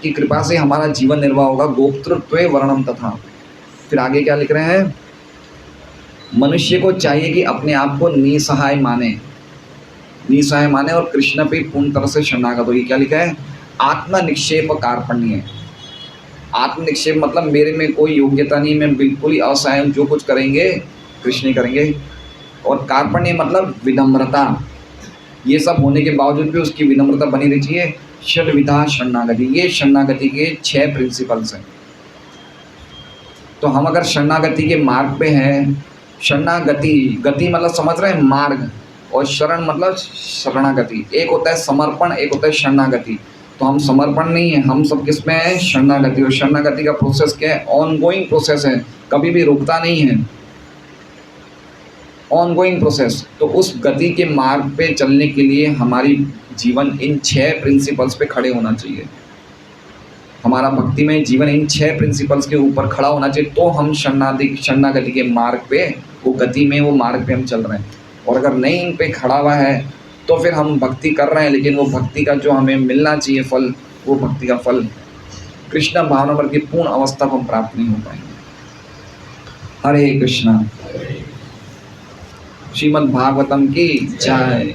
Speaker 1: की कृपा से हमारा जीवन निर्वाह होगा। गोप्तृत्वे वर्णम तथा। फिर आगे क्या लिख रहे हैं? मनुष्य को चाहिए कि अपने आप को निसहाय माने और कृष्ण पे पूर्ण तरह से शरणागत हो। ये क्या लिखा है? आत्मनिक्षेप कार्पण्य। आत्मनिक्षेप मतलब मेरे में कोई योग्यता नहीं, मैं बिल्कुल ही असहाय हूँ, जो कुछ करेंगे कृष्ण ही करेंगे। और कार्पण्य मतलब विनम्रता। ये सब होने के बावजूद भी उसकी विनम्रता बनी रहनी चाहिए। षड्विधा शरणागति, ये शरणागति के 6 प्रिंसिपल्स हैं। तो हम अगर शरणागति के मार्ग पे हैं शरणागति, गति मतलब समझ रहे हैं मार्ग, और शरण मतलब शरणागति। एक होता है समर्पण, एक होता है शरणागति। तो हम समर्पण नहीं है, हम सब किस में है, शरणागति। और शरणागति का प्रोसेस क्या है, ऑनगोइंग प्रोसेस है, कभी भी रुकता नहीं है, ऑनगोइंग प्रोसेस। तो उस गति के मार्ग पे चलने के लिए हमारी जीवन इन 6 प्रिंसिपल्स पे खड़े होना चाहिए। हमारा भक्तिमय जीवन इन 6 प्रिंसिपल्स के ऊपर खड़ा होना चाहिए, तो हम शरणागति के मार्ग पे, वो गति में, वो मार्ग पे हम चल रहे हैं। और अगर नहीं इन पे खड़ा हुआ है तो फिर हम भक्ति कर रहे हैं, लेकिन वो भक्ति का जो हमें मिलना चाहिए फल, वो भक्ति का फल, कृष्ण भावनामृत की पूर्ण अवस्था को हम प्राप्त नहीं हो पाएंगे। हरे कृष्णा। श्रीमद् भागवतम की जय।